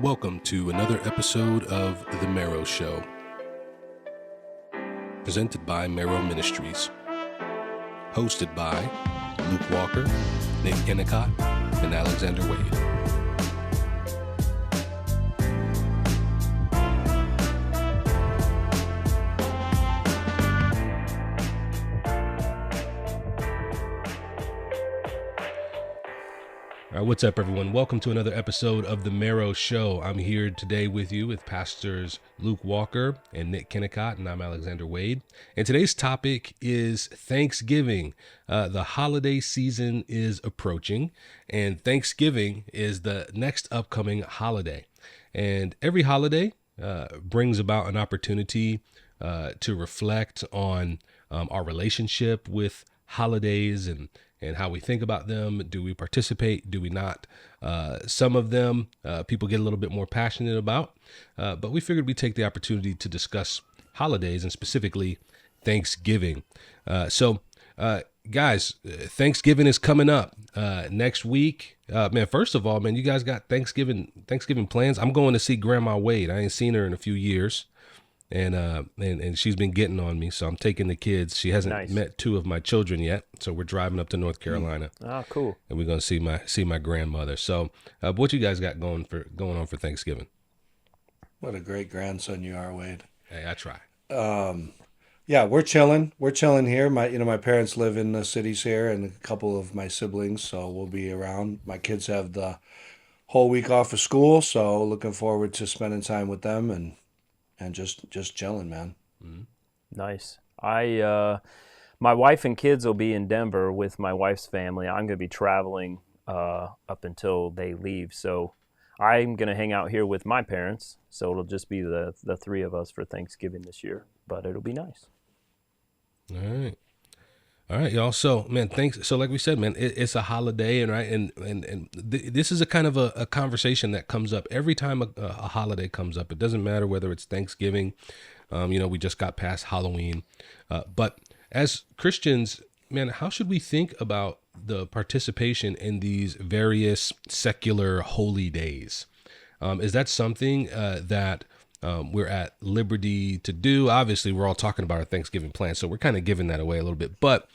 Welcome to another episode of The Marrow Show, presented by Marrow Ministries, hosted by Luke Walker, Nick Kennicot, and Alexander Wade. All right, what's up, everyone? Welcome to another episode of The Marrow Show. I'm here today with you with Pastors Luke Walker and Nick Kennicot, and I'm Alexander Wade. And today's topic is Thanksgiving. The holiday season is approaching, and Thanksgiving is the next upcoming holiday. And every holiday brings about an opportunity to reflect on our relationship with holidays and how we think about them. Do we participate? Do we not? Some of them people get a little bit more passionate about, but we figured we'd take the opportunity to discuss holidays and specifically Thanksgiving. Guys, Thanksgiving is coming up next week. Man, first of all, man, you guys got Thanksgiving plans? I'm going to see Grandma Wade. I ain't seen her in a few years. And she's been getting on me, so I'm taking the kids. She hasn't met two of my children yet, so we're driving up to North Carolina. Oh, cool! And we're gonna see my grandmother. So, what you guys got going on for Thanksgiving? What a great grandson you are, Wade. Hey, I try. Yeah, we're chilling. We're chilling here. My parents live in the cities here, and a couple of my siblings, so we'll be around. My kids have the whole week off of school, so looking forward to spending time with them and just chilling, man. Mm-hmm. Nice. My wife and kids will be in Denver with my wife's family. I'm going to be traveling up until they leave. So I'm going to hang out here with my parents. So it'll just be the three of us for Thanksgiving this year, but it'll be nice. All right, y'all. So, man, thanks. So, like we said, man, it's a holiday, and this is a kind of a conversation that comes up every time a holiday comes up. It doesn't matter whether it's Thanksgiving. We just got past Halloween, but as Christians, man, how should we think about the participation in these various secular holy days? Is that something that we're at liberty to do? Obviously, we're all talking about our Thanksgiving plan, so we're kind of giving that away a little bit. But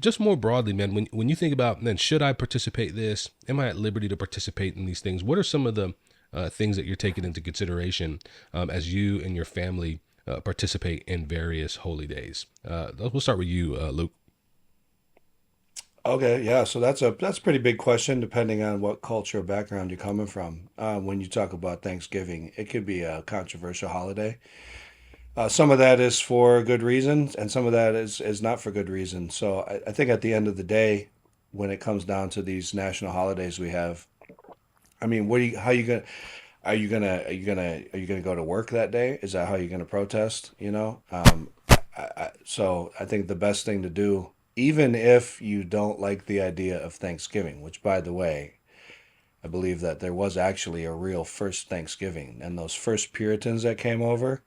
just more broadly, man, when you think about, then, should I participate this? Am I at liberty to participate in these things? What are some of the things that you're taking into consideration as you and your family participate in various holy days? We'll start with you, Luke. Okay, yeah. So that's a pretty big question, depending on what culture or background you're coming from. When you talk about Thanksgiving, it could be a controversial holiday. Some of that is for good reasons, and some of that is not for good reason. So I think at the end of the day, when it comes down to these national holidays we have, I mean, how you gonna, are you gonna go to work that day? Is that how you're gonna protest? So I think the best thing to do, even if you don't like the idea of Thanksgiving, which, by the way, I believe that there was actually a real first Thanksgiving, and those first Puritans that came over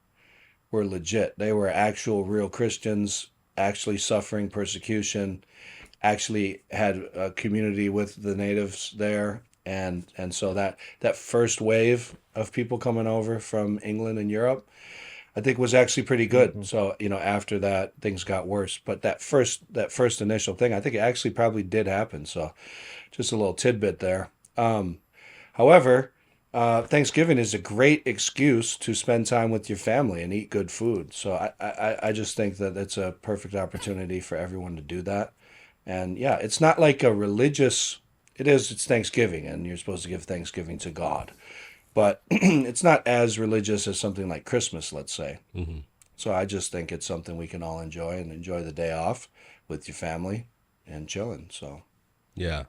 were legit. They were actual real Christians, actually suffering persecution, actually had a community with the natives there. And so that first wave of people coming over from England and Europe, I think, was actually pretty good. Mm-hmm. So, after that, things got worse. But that first initial thing, I think it actually probably did happen. So just a little tidbit there. However, Thanksgiving is a great excuse to spend time with your family and eat good food. So I just think that it's a perfect opportunity for everyone to do that. And yeah, it's not like a religious, it's Thanksgiving, and you're supposed to give Thanksgiving to God. But it's not as religious as something like Christmas, let's say. Mm-hmm. So I just think it's something we can all enjoy the day off with your family and chilling. So Yeah.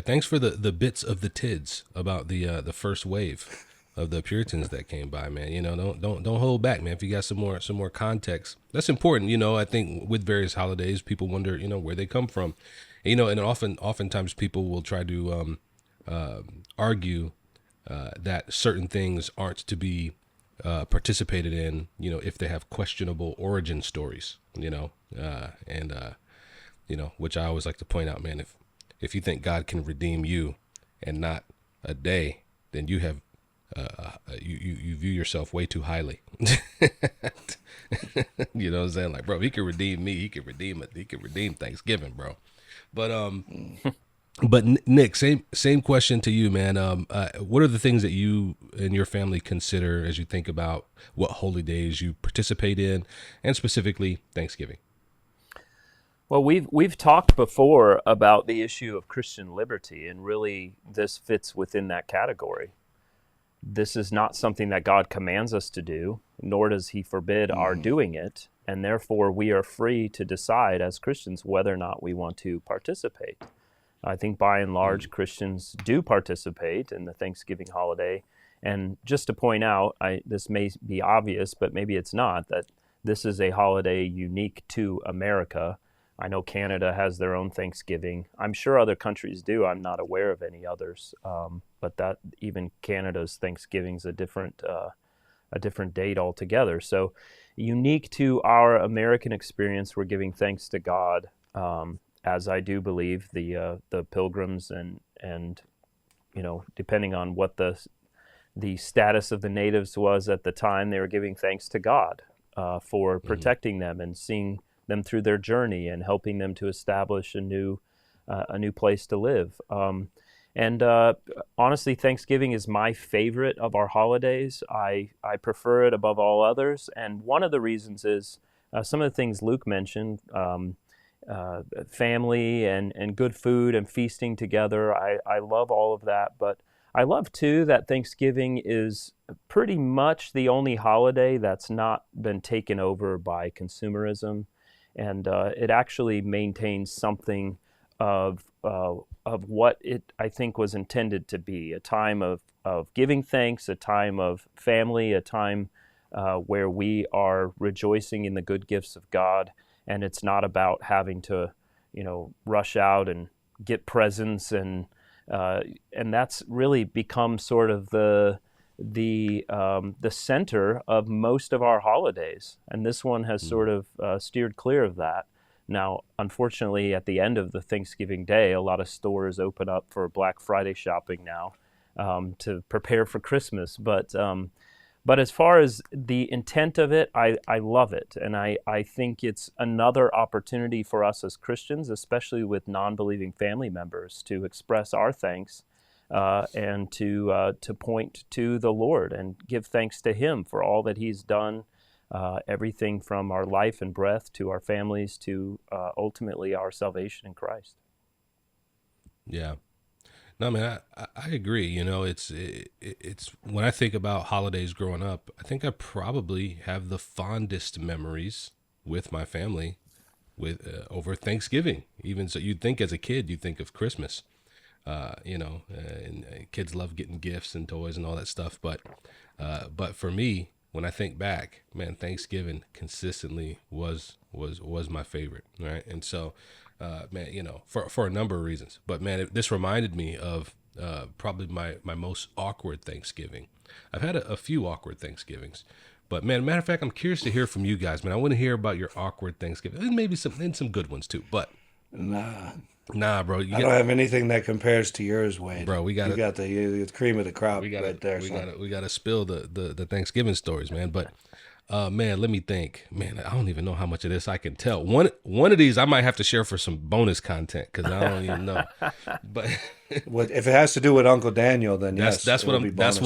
Thanks for the bits of the tids about the first wave of the Puritans that came by, man. Don't hold back, man. If you got some more context, that's important. I think with various holidays, people wonder, where they come from. And oftentimes people will try to argue that certain things aren't to be participated in, if they have questionable origin stories, which I always like to point out, man, if you think God can redeem you and not a day, then you have you view yourself way too highly. You know what I'm saying? Like, bro, he can redeem me. He can redeem it. He can redeem Thanksgiving, bro. But Nick, same question to you, man. What are the things that you and your family consider as you think about what holy days you participate in, and specifically Thanksgiving? Well, we've talked before about the issue of Christian liberty, and really this fits within that category. This is not something that God commands us to do, nor does he forbid our doing it, and therefore we are free to decide as Christians whether or not we want to participate. I think by and large Christians do participate in the Thanksgiving holiday. And just to point out, this may be obvious, but maybe it's not, that this is a holiday unique to America. I know Canada has their own Thanksgiving. I'm sure other countries do. I'm not aware of any others. But that even Canada's Thanksgiving is a different date altogether. So unique to our American experience, we're giving thanks to God, as I do believe the Pilgrims and depending on what the status of the natives was at the time, they were giving thanks to God for protecting them and seeing them through their journey and helping them to establish a new place to live. And honestly, Thanksgiving is my favorite of our holidays. I prefer it above all others. And one of the reasons is some of the things Luke mentioned, family and good food and feasting together. I love all of that. But I love, too, that Thanksgiving is pretty much the only holiday that's not been taken over by consumerism. And it actually maintains something of what it, I think, was intended to be, a time of giving thanks, a time of family, a time where we are rejoicing in the good gifts of God. And it's not about having to, rush out and get presents, and that's really become sort of the center of most of our holidays. And this one has sort of steered clear of that. Now, unfortunately, at the end of the Thanksgiving day, a lot of stores open up for Black Friday shopping now to prepare for Christmas. But as far as the intent of it, I love it. And I think it's another opportunity for us as Christians, especially with non-believing family members, to express our thanks and to point to the Lord and give thanks to Him for all that He's done. Everything from our life and breath to our families to ultimately our salvation in Christ. Yeah. No, man, I agree. It's when I think about holidays growing up, I think I probably have the fondest memories with my family with over Thanksgiving. Even so, you'd think as a kid, you think of Christmas, and kids love getting gifts and toys and all that stuff. But for me, when I think back, man, Thanksgiving consistently was my favorite, right? And so, man, for a number of reasons. But man, this reminded me of probably my most awkward Thanksgiving. I've had a few awkward Thanksgivings, but man, matter of fact, I'm curious to hear from you guys, man. I want to hear about your awkward Thanksgiving, and maybe some good ones too. But nah, bro, I don't have anything that compares to yours, Wade. Bro, you got the cream of the crop right there. We gotta spill the Thanksgiving stories, man. But man, let me think. Man, I don't even know how much of this I can tell. One of these I might have to share for some bonus content because I don't even know. But if it has to do with Uncle Daniel, then that's what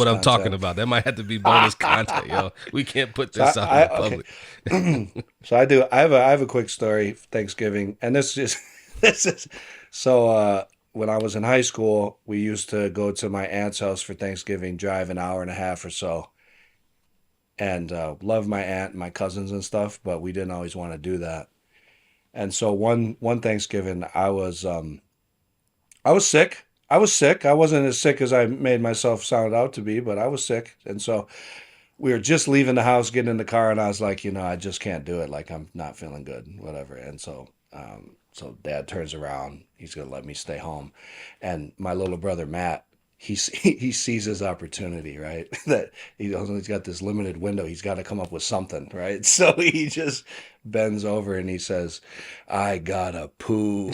I'm talking about. That might have to be bonus content, yo. We can't put this out in the public. Okay. So I have a quick story of Thanksgiving, and this is so. When I was in high school, we used to go to my aunt's house for Thanksgiving, drive an hour and a half or so, and love my aunt and my cousins and stuff, but we didn't always want to do that. And so one Thanksgiving, I was sick. I was sick. I wasn't as sick as I made myself sound out to be, but I was sick. And so we were just leaving the house, getting in the car, and I was like, I just can't do it. Like, I'm not feeling good, whatever. And so Dad turns around. He's gonna let me stay home, and my little brother Matt, he sees his opportunity, right? That he's got this limited window. He's got to come up with something, right? So he just bends over and he says, "I gotta poo."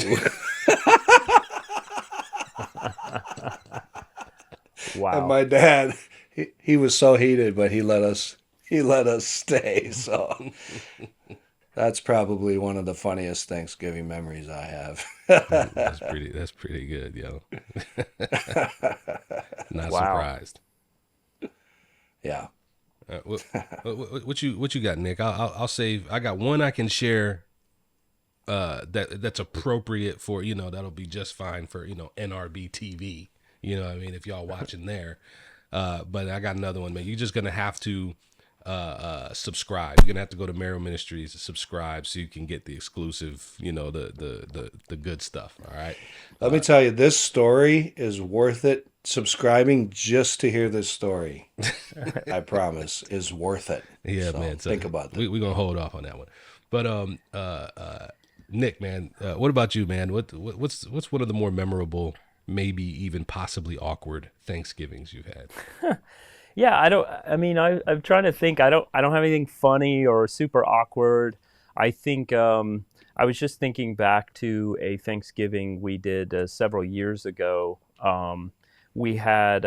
Wow. And my dad, he was so heated, but he let us stay. So that's probably one of the funniest Thanksgiving memories I That's have. pretty good, yo. Not Wow. surprised. Yeah. What you got, Nick? I'll save. I got one I can share. That's appropriate for that'll be just fine for NRB TV. You know what I mean, if y'all watching there. But I got another one, man. You're just gonna have to subscribe. You're gonna have to go to Marrow Ministries to subscribe so you can get the exclusive, the good stuff. All right. Let me tell you, this story is worth it. Subscribing just to hear this story, I promise, is worth it. Yeah, So man. So think about that. we're gonna hold off on that one. But Nick, man, what about you, man? What's one of the more memorable, maybe even possibly awkward Thanksgivings you've had? Yeah, I'm trying to think. I don't have anything funny or super awkward. I think I was just thinking back to a Thanksgiving we did several years ago. We had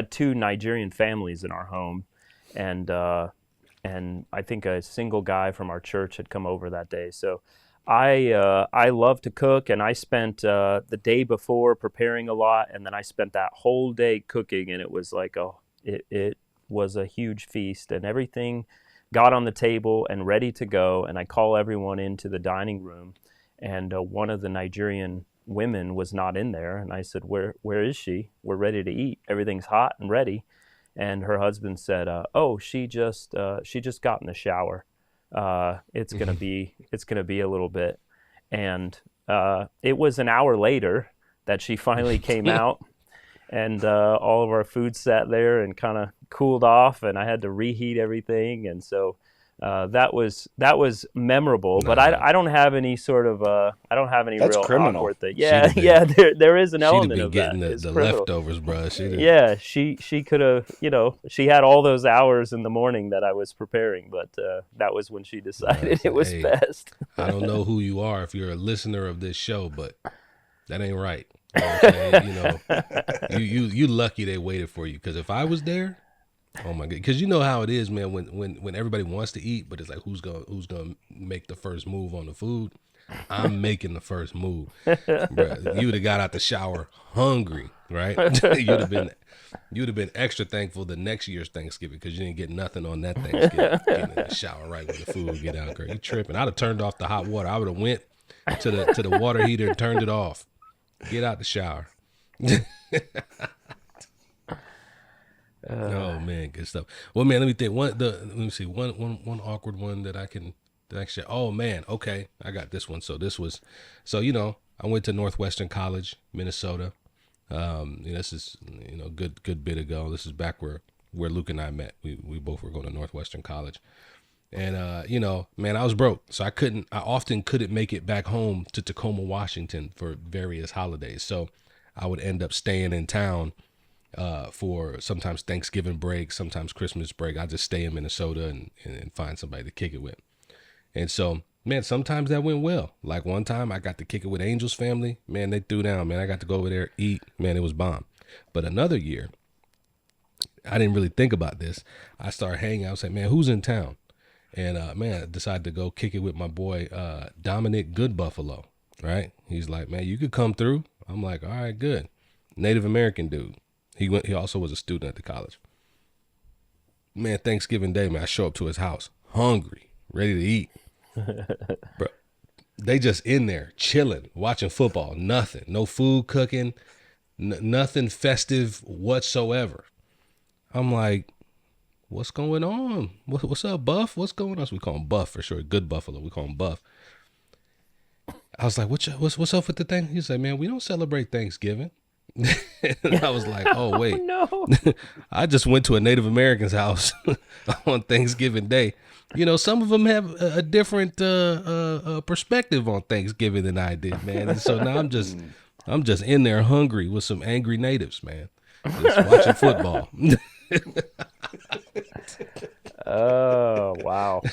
two Nigerian families in our home, and I think a single guy from our church had come over that day. So I love to cook, and I spent the day before preparing a lot, and then I spent that whole day cooking, and it was like it was a huge feast, and everything got on the table and ready to go. And I call everyone into the dining room, and one of the Nigerian women was not in there, and I said, "Where is she? We're ready to eat. Everything's hot and ready." And her husband said, "Oh, she just got in the shower. It's gonna be a little bit." And it was an hour later that she finally came out, and all of our food sat there and kind of cooled off, and I had to reheat everything, and so that was memorable. But I don't have any sort of I don't have any That's real criminal. awkward thing. She'd Yeah, have been yeah. There is an she'd have element been of that. getting It's the criminal. leftovers, bro. Yeah, she could have, she had all those hours in the morning that I was preparing, but that was when she decided it was Hey, best. I don't know who you are if you're a listener of this show, but that ain't right. You know what I'm saying? You lucky they waited for you. Because if I was there, oh my god, because you know how it is, man. When everybody wants to eat, but it's like who's gonna make the first move on the food? I'm making the first move, bruh. You would have got out the shower hungry, right? you'd have been extra thankful the next year's Thanksgiving because you didn't get nothing on that Thanksgiving. Getting in the shower right when the food would get out, girl. You tripping? I'd have turned off the hot water. I would have went to the water heater and turned it off. Get out the shower. Oh man, good stuff. Well, man, let me think. Let me see. One awkward one that I can share. Oh man, okay, I got this one. So I went to Northwestern College, Minnesota. This is good bit ago. This is back where Luke and I met. We both were going to Northwestern College, and man, I was broke, so I often couldn't make it back home to Tacoma, Washington for various holidays. So I would end up staying in town for sometimes Thanksgiving break, sometimes Christmas break. I just stay in Minnesota and find somebody to kick it with. And so, man, sometimes that went well. Like one time I got to kick it with Angel's family. Man, they threw down, man. I got to go over there, eat. Man, it was bomb. But another year, I didn't really think about this. I started hanging out. I was like, man, who's in town? And, man, I decided to go kick it with my boy, Dominic Good Buffalo, right? He's like, man, you could come through. I'm like, all right, good. Native American dude. He also was a student at the college. Man, Thanksgiving Day, man, I show up to his house, hungry, ready to eat. Bro, they just in there chilling, watching football. Nothing, no food cooking, nothing festive whatsoever. I'm like, what's going on? What's up, Buff? What's going on? So we call him Buff for sure. Good Buffalo, we call him Buff. I was like, what's up with the thing? He said, man, we don't celebrate Thanksgiving. And I was like, oh wait, No. I just went to a Native American's house on Thanksgiving Day. Some of them have a different perspective on Thanksgiving than I did, man. And so now I'm just in there hungry with some angry natives, man. Just watching football. Oh, wow.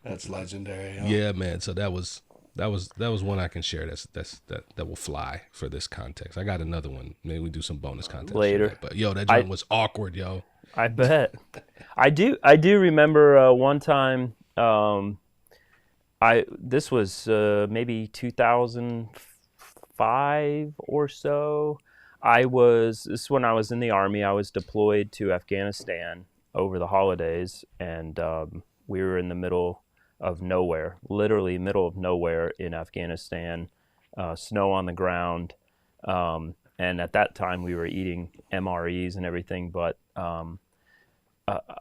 That's legendary. Huh? Yeah, man. So that was that was one I can share. That will fly for this context. I got another one. Maybe we do some bonus contests for Later. that. But yo, that I joint was awkward, yo. I bet. I do remember one time. I This was maybe 2005 or so. This is when I was in the army. I was deployed to Afghanistan over the holidays, and we were in the middle of nowhere, literally middle of nowhere in Afghanistan, snow on the ground, and at that time we were eating MREs and everything. But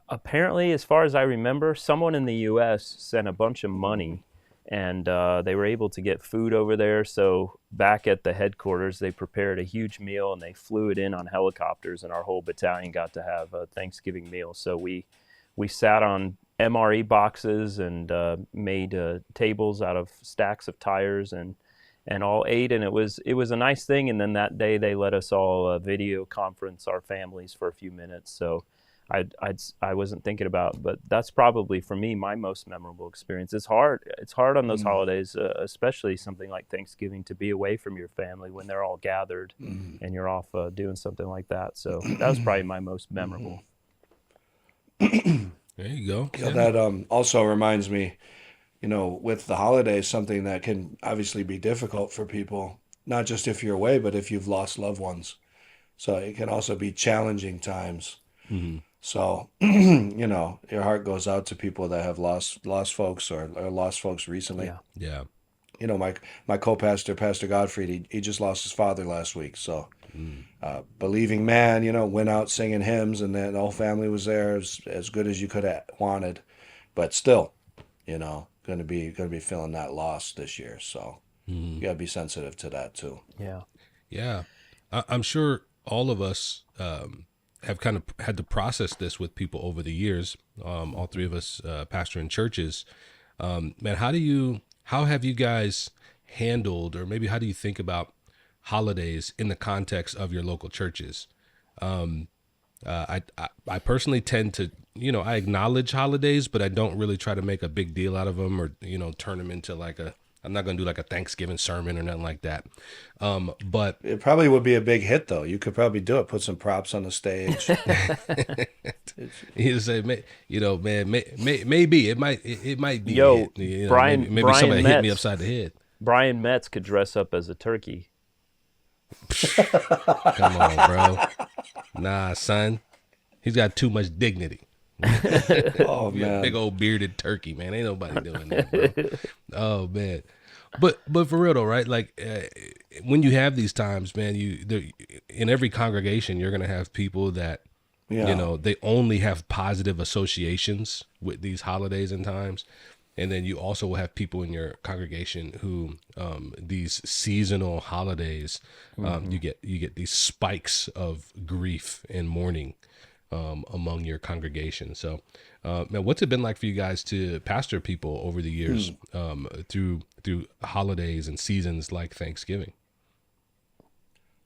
apparently, as far as I remember, someone in the U.S. sent a bunch of money, and they were able to get food over there. So back at the headquarters, they prepared a huge meal, and they flew it in on helicopters, and our whole battalion got to have a Thanksgiving meal. So we sat on MRE boxes and made tables out of stacks of tires, and all ate, and it was a nice thing. And then that day they let us all video conference our families for a few minutes. So I wasn't thinking about, but that's probably for me my most memorable experience. It's hard on those holidays, especially something like Thanksgiving, to be away from your family when they're all gathered and you're off doing something like that. So that was probably my most memorable. There you go. You know, that also reminds me, with the holidays, something that can obviously be difficult for people, not just if you're away, but if you've lost loved ones. So it can also be challenging times. Mm-hmm. So, your heart goes out to people that have lost folks or lost folks recently. Yeah. Yeah. My co-pastor, Pastor Godfrey, he just lost his father last week. So, believing man, went out singing hymns, and then the whole family was there, as good as you could have wanted, but still, going to be feeling that loss this year. So, you got to be sensitive to that too. Yeah. Yeah. I'm sure all of us have kind of had to process this with people over the years. All three of us pastor in churches. Man, how have you guys handled, or maybe how do you think about holidays in the context of your local churches? I personally tend to, I acknowledge holidays, but I don't really try to make a big deal out of them, or, turn them into I'm not going to do like a Thanksgiving sermon or nothing like that. But It probably would be a big hit, though. You could probably do it. Put some props on the stage. you say, man, maybe it might be. Yo, a hit, Brian- maybe Brian somebody hit me Metz. upside the head. Brian Metz could dress up as a turkey. Come on, bro. Nah, son. He's got too much dignity. Oh, man. Big old bearded turkey, man. Ain't nobody doing that, bro. Oh, man. But for real though, right? Like when you have these times, man, in every congregation, you're gonna have people that they only have positive associations with these holidays and times. And then you also will have people in your congregation who these seasonal holidays, you get these spikes of grief and mourning among your congregation. So, man, what's it been like for you guys to pastor people over the years through holidays and seasons like Thanksgiving?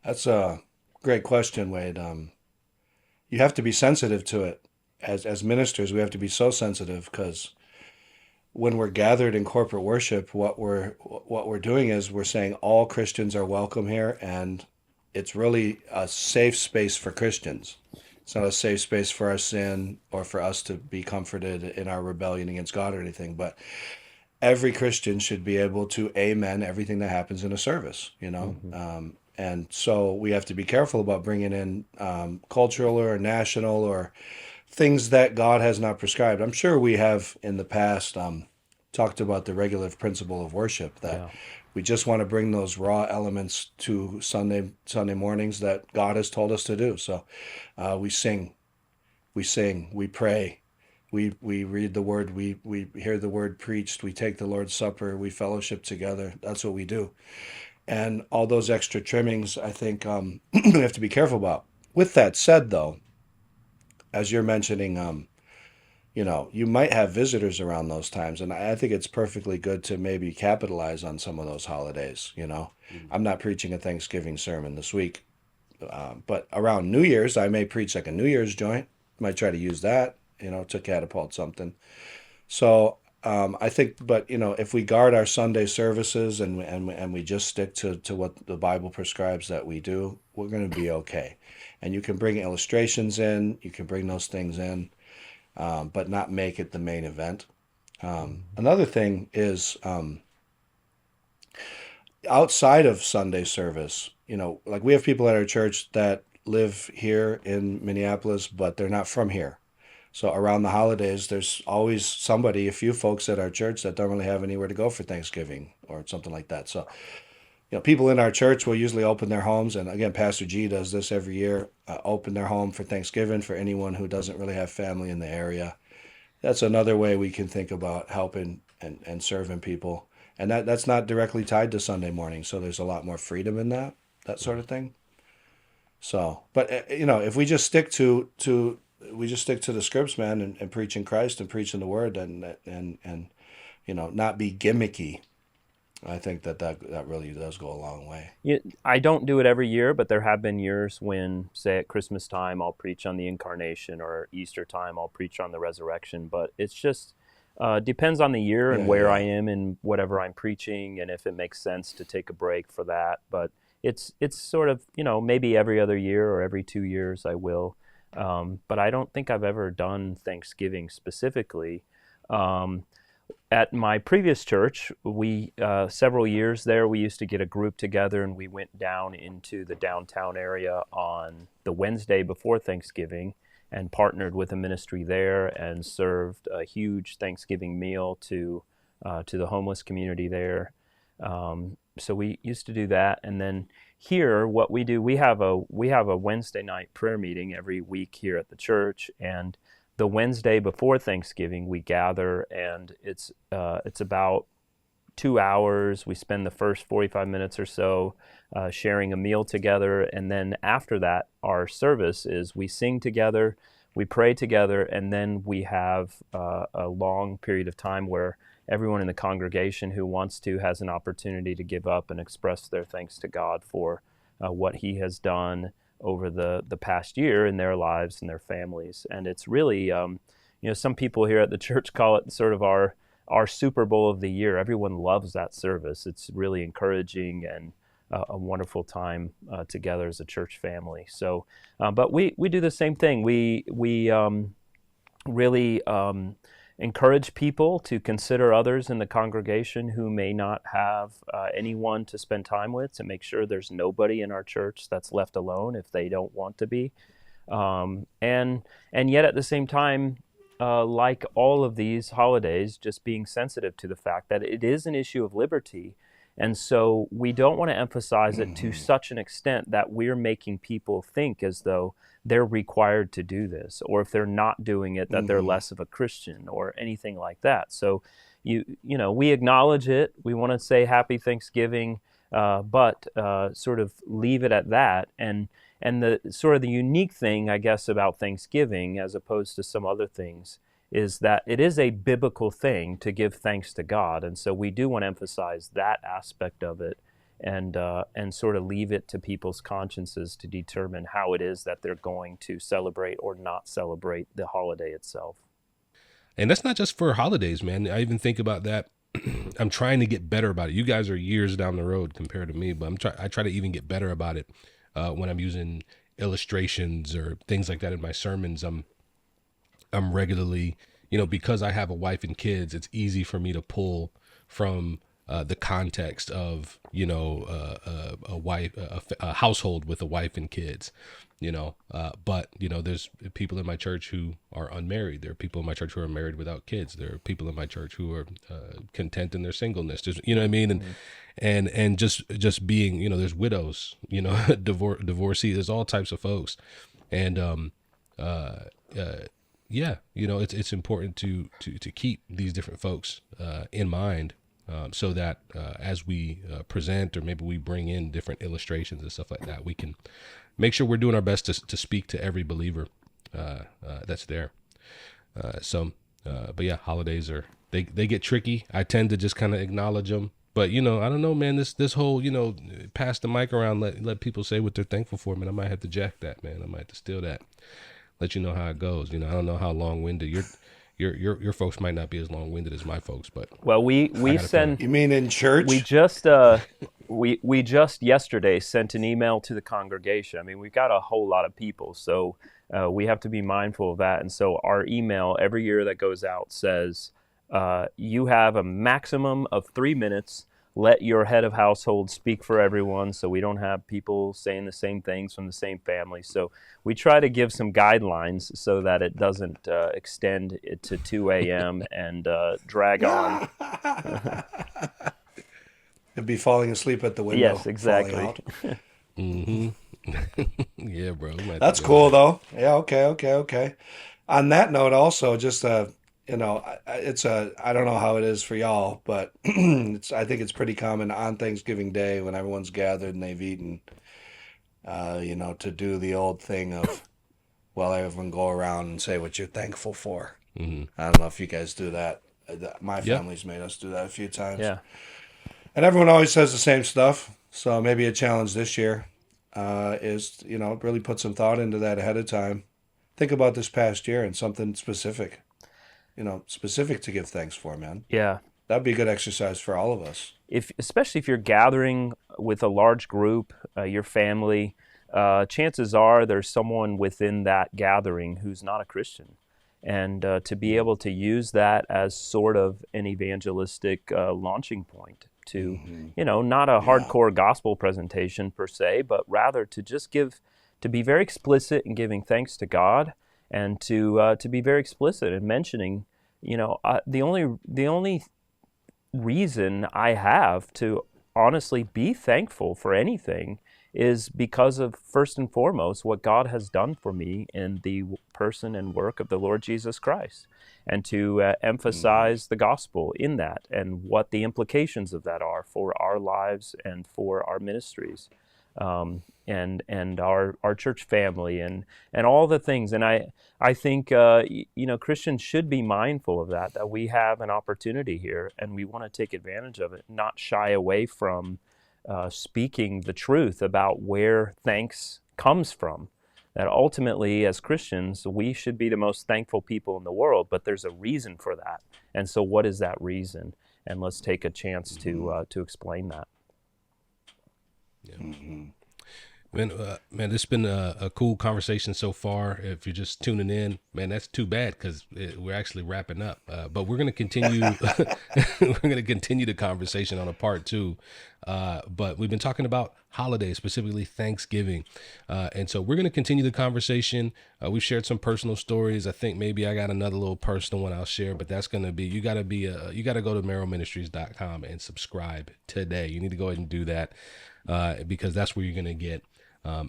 That's a great question, Wade. You have to be sensitive to it. As ministers, we have to be so sensitive, because when we're gathered in corporate worship, what we're doing is we're saying all Christians are welcome here, and it's really a safe space for Christians. It's not a safe space for our sin or for us to be comforted in our rebellion against God or anything, but every Christian should be able to amen everything that happens in a service, and so we have to be careful about bringing in cultural or national or things that God has not prescribed. I'm sure we have in the past talked about the regulative principle of worship, that we just want to bring those raw elements to Sunday mornings that God has told us to do. So we sing, we pray, we read the word, we hear the word preached, we take the Lord's Supper, we fellowship together. That's what we do. And all those extra trimmings, I think we have to be careful about. With that said, though, as you're mentioning, you might have visitors around those times, and I think it's perfectly good to maybe capitalize on some of those holidays. I'm not preaching a Thanksgiving sermon this week, but around New Year's, I may preach like a New Year's joint. Might try to use that, to catapult something. So I think, but if we guard our Sunday services and we just stick to what the Bible prescribes that we do, we're going to be okay. And you can bring illustrations in, you can bring those things in, but not make it the main event. Another thing is outside of Sunday service, like we have people at our church that live here in Minneapolis, but they're not from here. So around the holidays, there's always somebody, a few folks at our church that don't really have anywhere to go for Thanksgiving or something like that. So, people in our church will usually open their homes. And again, Pastor G does this every year, open their home for Thanksgiving for anyone who doesn't really have family in the area. That's another way we can think about helping and serving people. And that's not directly tied to Sunday morning. So there's a lot more freedom in that sort of thing. So, but if we just stick to the scripts, man, and preaching Christ and preaching the word and not be gimmicky, I think that really does go a long way. I don't do it every year, but there have been years when, say, at Christmas time, I'll preach on the incarnation, or Easter time, I'll preach on the resurrection. But it's just depends on the year and where I am and whatever I'm preaching, and if it makes sense to take a break for that. But it's sort of, maybe every other year or every 2 years I will. But I don't think I've ever done Thanksgiving specifically. At my previous church, we several years there, we used to get a group together and we went down into the downtown area on the Wednesday before Thanksgiving and partnered with a ministry there and served a huge Thanksgiving meal to the homeless community there. So we used to do that, and then here, what we do, we have a Wednesday night prayer meeting every week here at the church, and the Wednesday before Thanksgiving, we gather, and it's about 2 hours. We spend the first 45 minutes or so sharing a meal together, and then after that, our service is we sing together, we pray together, and then we have a long period of time where everyone in the congregation who wants to has an opportunity to give up and express their thanks to God for what He has done over the past year in their lives and their families. And it's really, some people here at the church call it sort of our Super Bowl of the year. Everyone loves that service. It's really encouraging and a wonderful time together as a church family. So, but we do the same thing. We really encourage people to consider others in the congregation who may not have anyone to spend time with, to make sure there's nobody in our church that's left alone if they don't want to be. And yet at the same time, like all of these holidays, just being sensitive to the fact that it is an issue of liberty. And so we don't want to emphasize it to such an extent that we're making people think as though they're required to do this, or if they're not doing it, that they're less of a Christian or anything like that. So, we acknowledge it. We want to say Happy Thanksgiving, but sort of leave it at that. And the sort of the unique thing, I guess, about Thanksgiving, as opposed to some other things, is that it is a biblical thing to give thanks to God. And so we do want to emphasize that aspect of it and sort of leave it to people's consciences to determine how it is that they're going to celebrate or not celebrate the holiday itself. And that's not just for holidays, man. I even think about that. I'm trying to get better about it. You guys are years down the road compared to me, but I try to even get better about it when I'm using illustrations or things like that in my sermons. I'm regularly, because I have a wife and kids, it's easy for me to pull from the context of, a wife, a household with a wife and kids, but there's people in my church who are unmarried. There are people in my church who are married without kids. There are people in my church who are content in their singleness. Just, you know what I mean? And just being, there's widows, divorcees, there's all types of folks. And, yeah, it's important to keep these different folks in mind, so that as we present, or maybe we bring in different illustrations and stuff like that, we can make sure we're doing our best to speak to every believer that's there. But yeah, holidays they get tricky. I tend to just kind of acknowledge them. But, I don't know, man, this whole, pass the mic around, let people say what they're thankful for, man. I might have to jack that, man. I might have to steal that. Let you know how it goes. I don't know how long-winded your folks might not be as long winded as my folks, but Well, we got a send You mean in church? we just we just yesterday sent an email to the congregation. I mean, we've got a whole lot of people, so we have to be mindful of that. And so our email every year that goes out says, you have a maximum of 3 minutes. Let your head of household speak for everyone, so we don't have people saying the same things from the same family. So we try to give some guidelines so that it doesn't extend it to 2 a.m. and drag on. It'd be falling asleep at the window. Yes, exactly. Falling out. yeah, bro. we might That's have to go cool though. Yeah. Okay. On that note, also, just it's I don't know how it is for y'all, but I think it's pretty common on Thanksgiving Day when everyone's gathered and they've eaten, to do the old thing of, well, everyone go around and say what you're thankful for. Mm-hmm. I don't know if you guys do that. My Yep. family's made us do that a few times. Yeah. And everyone always says the same stuff. So maybe a challenge this year is, really put some thought into that ahead of time. Think about this past year and something specific, specific to give thanks for, man. Yeah. That'd be a good exercise for all of us. Especially if you're gathering with a large group, your family, chances are there's someone within that gathering who's not a Christian. And to be able to use that as sort of an evangelistic launching point to, not a hardcore gospel presentation per se, but rather to just to be very explicit in giving thanks to God, and to be very explicit in mentioning, the only reason I have to honestly be thankful for anything is because of, first and foremost, what God has done for me in the person and work of the Lord Jesus Christ, and to emphasize the gospel in that and what the implications of that are for our lives and for our ministries, and our church family and all the things. And I think Christians should be mindful of that we have an opportunity here and we want to take advantage of it, not shy away from speaking the truth about where thanks comes from. That ultimately, as Christians, we should be the most thankful people in the world, but there's a reason for that. And so what is that reason? And let's take a chance to explain that. Yeah. Man, this has been a cool conversation so far. If you're just tuning in, man, that's too bad because we're actually wrapping up. But we're going to continue. We're going to continue the conversation on a part 2. But we've been talking about holidays, specifically Thanksgiving, and so we're going to continue the conversation. We've shared some personal stories. I think maybe I got another little personal one I'll share, but that's going to be you got to go to marrowministries.com and subscribe today. You need to go ahead and do that because that's where you're going to get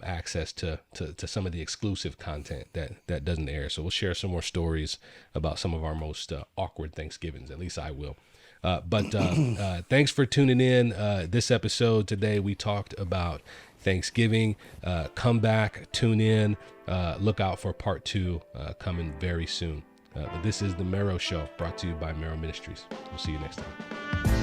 access to some of the exclusive content that doesn't air. So we'll share some more stories about some of our most awkward Thanksgivings. At least I will. But thanks for tuning in. This episode today, we talked about Thanksgiving. Come back, tune in, look out for part 2 coming very soon. But this is the Marrow Show, brought to you by Marrow Ministries. We'll see you next time.